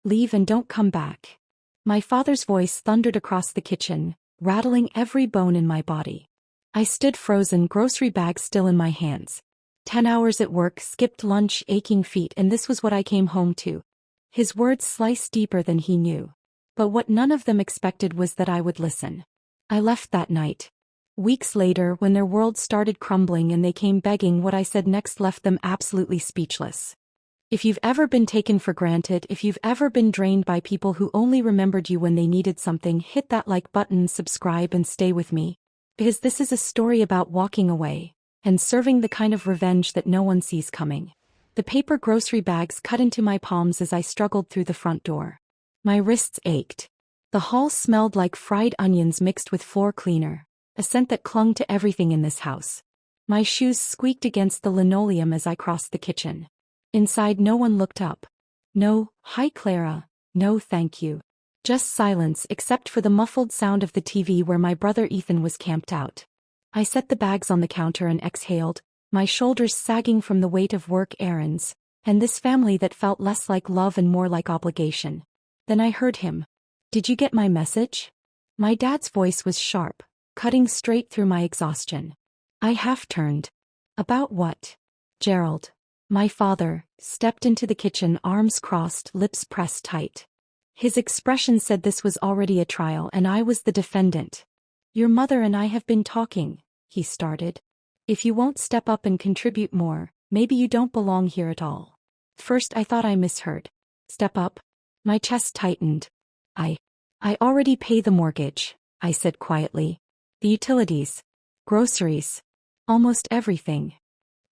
Leave and don't come back." My father's voice thundered across the kitchen, rattling every bone in my body. I stood frozen, grocery bag still in my hands. 10 hours at work, skipped lunch, aching feet, and this was what I came home to. His words sliced deeper than he knew. But what none of them expected was that I would listen. I left that night. Weeks later, when their world started crumbling and they came begging, what I said next left them absolutely speechless. If you've ever been taken for granted, if you've ever been drained by people who only remembered you when they needed something, hit that like button, subscribe, and stay with me. Because this is a story about walking away and serving the kind of revenge that no one sees coming. The paper grocery bags cut into my palms as I struggled through the front door. My wrists ached. The hall smelled like fried onions mixed with floor cleaner, a scent that clung to everything in this house. My shoes squeaked against the linoleum as I crossed the kitchen. Inside, no one looked up. No, "Hi Clara," no thank you. Just silence, except for the muffled sound of the TV where my brother Ethan was camped out. I set the bags on the counter and exhaled, my shoulders sagging from the weight of work errands, and this family that felt less like love and more like obligation. Then I heard him. "Did you get my message?" My dad's voice was sharp, cutting straight through my exhaustion. I half-turned. "About what?" "Gerald." My father stepped into the kitchen, arms crossed, lips pressed tight. His expression said this was already a trial and I was the defendant. "Your mother and I have been talking," he started. "If you won't step up and contribute more, maybe you don't belong here at all." First I thought I misheard. "Step up?" My chest tightened. I already pay the mortgage," I said quietly. "The utilities. Groceries. Almost everything."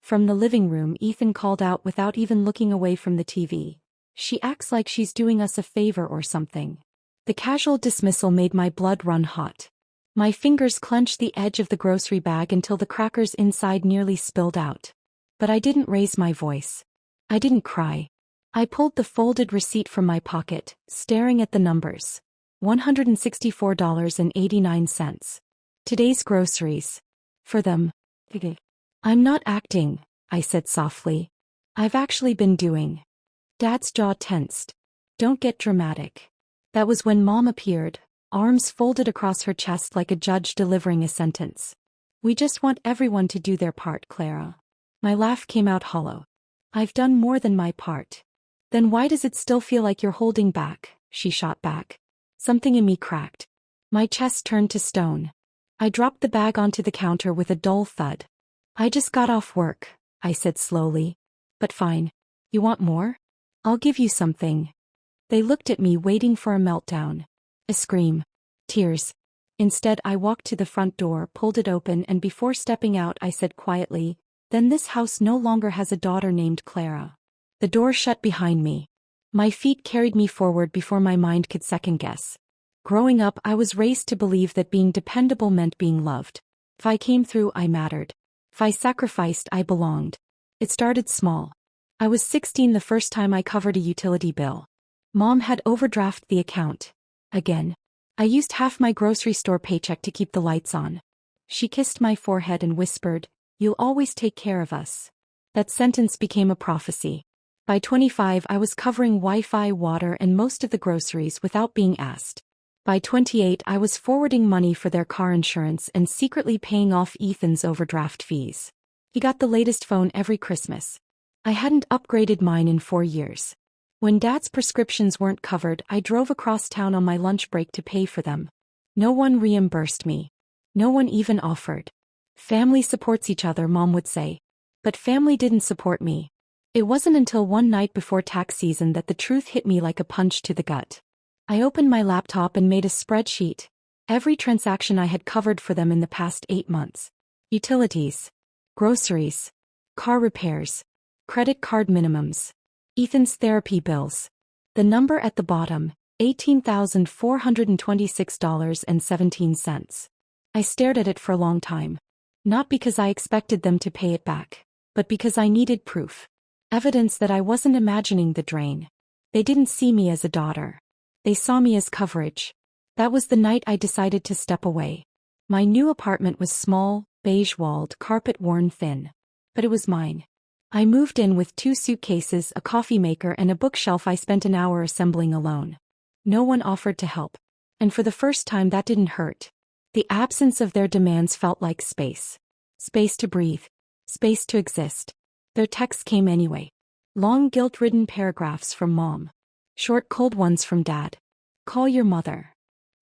From the living room, Ethan called out without even looking away from the TV. "She acts like she's doing us a favor or something." The casual dismissal made my blood run hot. My fingers clenched the edge of the grocery bag until the crackers inside nearly spilled out. But I didn't raise my voice. I didn't cry. I pulled the folded receipt from my pocket, staring at the numbers. $164.89. Today's groceries. For them. "I'm not acting," I said softly. "I've actually been doing." Dad's jaw tensed. "Don't get dramatic." That was when Mom appeared, arms folded across her chest like a judge delivering a sentence. "We just want everyone to do their part, Clara." My laugh came out hollow. "I've done more than my part." "Then why does it still feel like you're holding back?" she shot back. Something in me cracked. My chest turned to stone. I dropped the bag onto the counter with a dull thud. "I just got off work," I said slowly. "But fine. You want more? I'll give you something." They looked at me, waiting for a meltdown. A scream. Tears. Instead, I walked to the front door, pulled it open, and before stepping out I said quietly, "Then this house no longer has a daughter named Clara." The door shut behind me. My feet carried me forward before my mind could second-guess. Growing up, I was raised to believe that being dependable meant being loved. If I came through, I mattered. If I sacrificed, I belonged. It started small. I was 16 the first time I covered a utility bill. Mom had overdrafted the account. Again. I used half my grocery store paycheck to keep the lights on. She kissed my forehead and whispered, "You'll always take care of us." That sentence became a prophecy. By 25, I was covering Wi-Fi, water, and most of the groceries without being asked. By 28, I was forwarding money for their car insurance and secretly paying off Ethan's overdraft fees. He got the latest phone every Christmas. I hadn't upgraded mine in 4 years. When Dad's prescriptions weren't covered, I drove across town on my lunch break to pay for them. No one reimbursed me. No one even offered. "Family supports each other," Mom would say. But family didn't support me. It wasn't until one night before tax season that the truth hit me like a punch to the gut. I opened my laptop and made a spreadsheet. Every transaction I had covered for them in the past 8 months. Utilities. Groceries. Car repairs. Credit card minimums. Ethan's therapy bills. The number at the bottom, $18,426.17. I stared at it for a long time. Not because I expected them to pay it back, but because I needed proof. Evidence that I wasn't imagining the drain. They didn't see me as a daughter. They saw me as coverage. That was the night I decided to step away. My new apartment was small, beige-walled, carpet-worn, thin. But it was mine. I moved in with 2 suitcases, a coffee maker, and a bookshelf I spent an hour assembling alone. No one offered to help. And for the first time, that didn't hurt. The absence of their demands felt like space. Space to breathe. Space to exist. Their texts came anyway. Long guilt-ridden paragraphs from Mom. Short cold ones from Dad. Call your mother.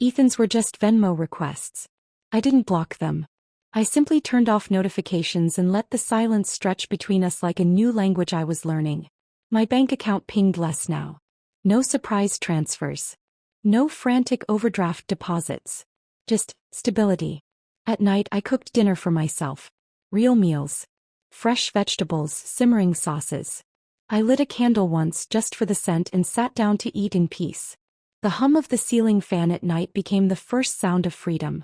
Ethan's were just Venmo requests. I didn't block them. I simply turned off notifications and let the silence stretch between us like a new language I was learning. My bank account pinged less now. No surprise transfers. No frantic overdraft deposits. Just stability. At night I cooked dinner for myself. Real meals. Fresh vegetables, simmering sauces. I lit a candle once just for the scent and sat down to eat in peace. The hum of the ceiling fan at night became the first sound of freedom.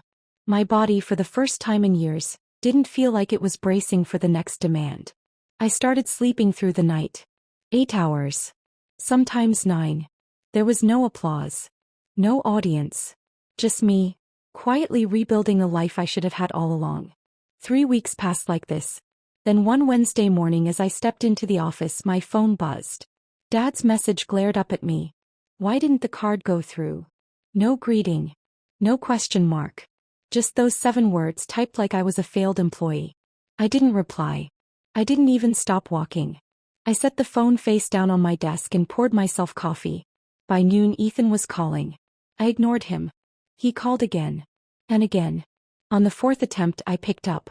My body, for the first time in years, didn't feel like it was bracing for the next demand. I started sleeping through the night. 8 hours. Sometimes 9. There was no applause. No audience. Just me, quietly rebuilding a life I should have had all along. 3 weeks passed like this. Then one Wednesday morning as I stepped into the office, my phone buzzed. Dad's message glared up at me. Why didn't the card go through? No greeting. No question mark. Just those 7 words typed like I was a failed employee. I didn't reply. I didn't even stop walking. I set the phone face down on my desk and poured myself coffee. By noon, Ethan was calling. I ignored him. He called again. And again. On the 4th attempt, I picked up.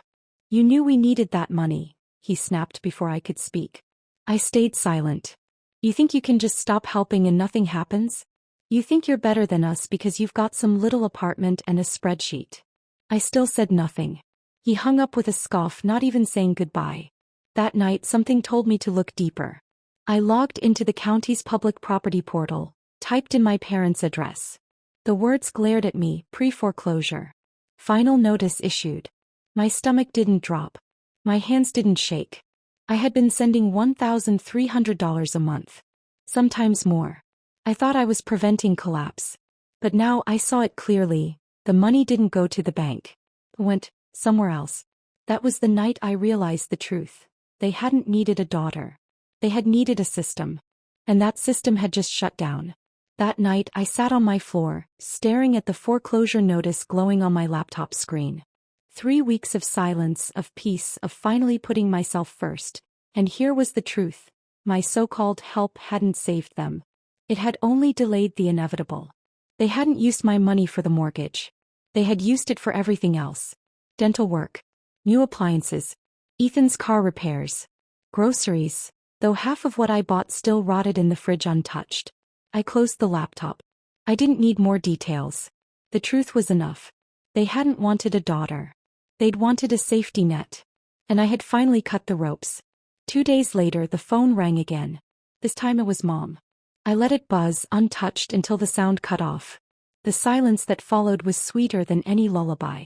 You knew we needed that money, he snapped before I could speak. I stayed silent. You think you can just stop helping and nothing happens? You think you're better than us because you've got some little apartment and a spreadsheet. I still said nothing. He hung up with a scoff, not even saying goodbye. That night something told me to look deeper. I logged into the county's public property portal, typed in my parents' address. The words glared at me, pre-foreclosure. Final notice issued. My stomach didn't drop. My hands didn't shake. I had been sending $1,300 a month. Sometimes more. I thought I was preventing collapse. But now I saw it clearly. The money didn't go to the bank. It went somewhere else. That was the night I realized the truth. They hadn't needed a daughter. They had needed a system. And that system had just shut down. That night I sat on my floor, staring at the foreclosure notice glowing on my laptop screen. 3 weeks of silence, of peace, of finally putting myself first. And here was the truth. My so-called help hadn't saved them. It had only delayed the inevitable. They hadn't used my money for the mortgage. They had used it for everything else. Dental work. New appliances. Ethan's car repairs. Groceries. Though half of what I bought still rotted in the fridge untouched. I closed the laptop. I didn't need more details. The truth was enough. They hadn't wanted a daughter. They'd wanted a safety net. And I had finally cut the ropes. 2 days later the phone rang again. This time it was Mom. I let it buzz, untouched, until the sound cut off. The silence that followed was sweeter than any lullaby.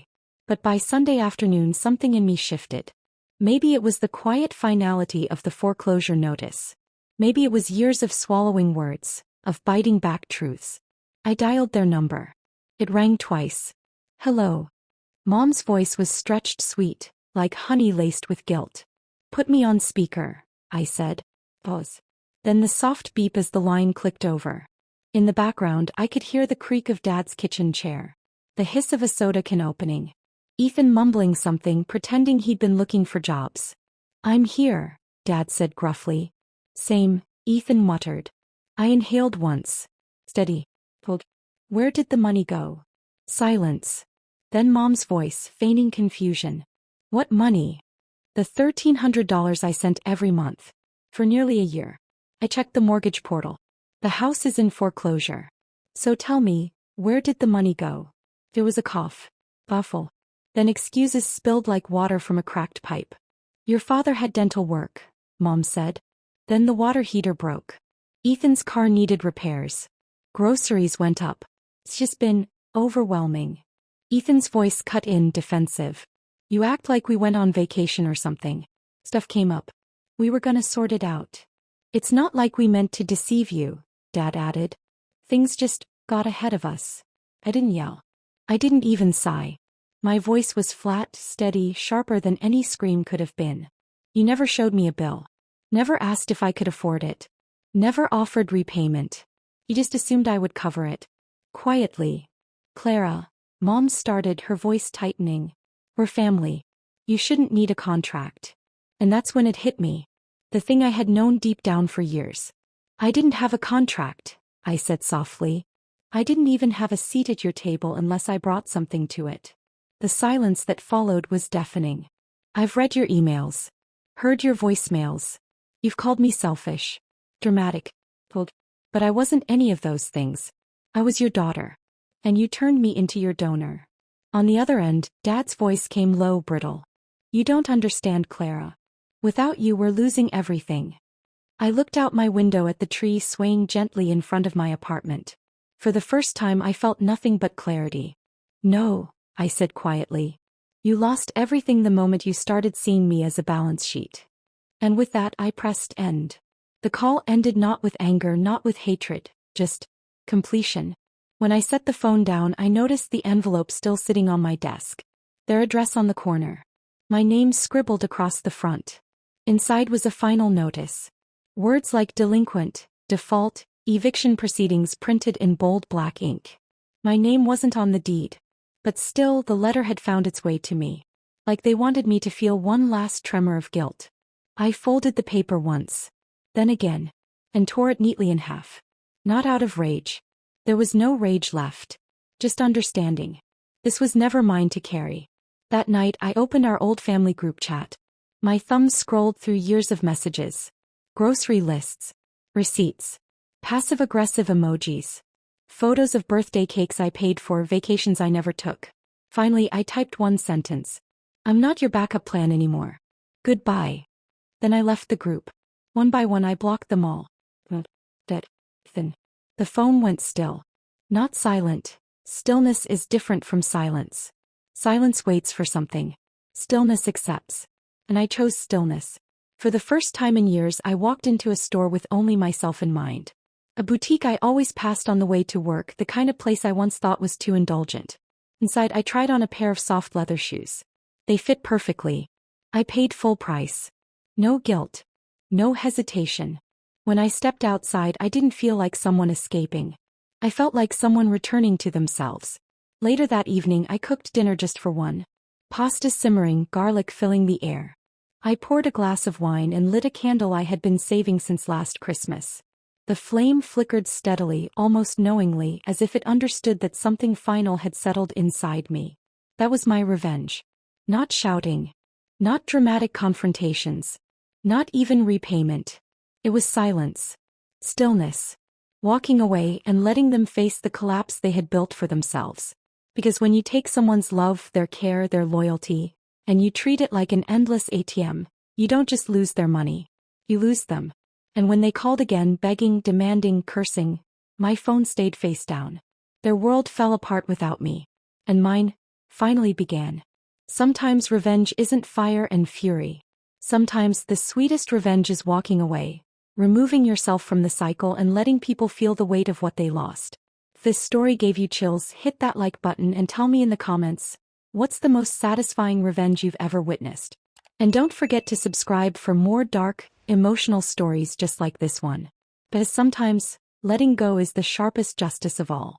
But by Sunday afternoon something in me shifted. Maybe it was the quiet finality of the foreclosure notice. Maybe it was years of swallowing words, of biting back truths. I dialed their number. It rang twice. Hello. Mom's voice was stretched sweet, like honey laced with guilt. Put me on speaker, I said. Pause. Then the soft beep as the line clicked over. In the background I could hear the creak of Dad's kitchen chair. The hiss of a soda can opening. Ethan mumbling something, pretending he'd been looking for jobs. I'm here, Dad said gruffly. Same, Ethan muttered. I inhaled once. Steady. Hold. Where did the money go? Silence. Then Mom's voice, feigning confusion. What money? The $1,300 I sent every month. For nearly a year. I checked the mortgage portal. The house is in foreclosure. So tell me, where did the money go? There was a cough. Baffle. Then excuses spilled like water from a cracked pipe. Your father had dental work, Mom said. Then the water heater broke. Ethan's car needed repairs. Groceries went up. It's just been overwhelming. Ethan's voice cut in, defensive. You act like we went on vacation or something. Stuff came up. We were gonna sort it out. It's not like we meant to deceive you, Dad added. Things just got ahead of us. I didn't yell. I didn't even sigh. My voice was flat, steady, sharper than any scream could have been. You never showed me a bill. Never asked if I could afford it. Never offered repayment. He just assumed I would cover it. Quietly. Clara, Mom started, her voice tightening. We're family. You shouldn't need a contract. And that's when it hit me. The thing I had known deep down for years. I didn't have a contract, I said softly. I didn't even have a seat at your table unless I brought something to it. The silence that followed was deafening. I've read your emails. Heard your voicemails. You've called me selfish. Dramatic. But I wasn't any of those things. I was your daughter. And you turned me into your donor. On the other end, Dad's voice came low, brittle. You don't understand, Clara. Without you, we're losing everything. I looked out my window at the tree swaying gently in front of my apartment. For the first time, I felt nothing but clarity. No, I said quietly. You lost everything the moment you started seeing me as a balance sheet. And with that, I pressed end. The call ended not with anger, not with hatred, just completion. When I set the phone down, I noticed the envelope still sitting on my desk. Their address on the corner. My name scribbled across the front. Inside was a final notice. Words like delinquent, default, eviction proceedings printed in bold black ink. My name wasn't on the deed. But still, the letter had found its way to me. Like they wanted me to feel one last tremor of guilt. I folded the paper once. Then again. And tore it neatly in half. Not out of rage. There was no rage left. Just understanding. This was never mine to carry. That night, I opened our old family group chat. My thumbs scrolled through years of messages. Grocery lists. Receipts. Passive-aggressive emojis. Photos of birthday cakes I paid for, vacations I never took. Finally, I typed one sentence. I'm not your backup plan anymore. Goodbye. Then I left the group. One by one I blocked them all. Then. The phone went still. Not silent. Stillness is different from silence. Silence waits for something. Stillness accepts. And I chose stillness. For the first time in years, I walked into a store with only myself in mind. A boutique I always passed on the way to work, the kind of place I once thought was too indulgent. Inside, I tried on a pair of soft leather shoes. They fit perfectly. I paid full price. No guilt. No hesitation. When I stepped outside, I didn't feel like someone escaping. I felt like someone returning to themselves. Later that evening, I cooked dinner just for one. Pasta simmering, garlic filling the air. I poured a glass of wine and lit a candle I had been saving since last Christmas. The flame flickered steadily, almost knowingly, as if it understood that something final had settled inside me. That was my revenge. Not shouting. Not dramatic confrontations. Not even repayment. It was silence. Stillness. Walking away and letting them face the collapse they had built for themselves. Because when you take someone's love, their care, their loyalty, and you treat it like an endless ATM, you don't just lose their money. You lose them. And when they called again, begging, demanding, cursing, my phone stayed face down. Their world fell apart without me. And mine finally began. Sometimes revenge isn't fire and fury. Sometimes the sweetest revenge is walking away, removing yourself from the cycle and letting people feel the weight of what they lost. If this story gave you chills, hit that like button and tell me in the comments, what's the most satisfying revenge you've ever witnessed? And don't forget to subscribe for more dark, emotional stories just like this one. Because sometimes, letting go is the sharpest justice of all.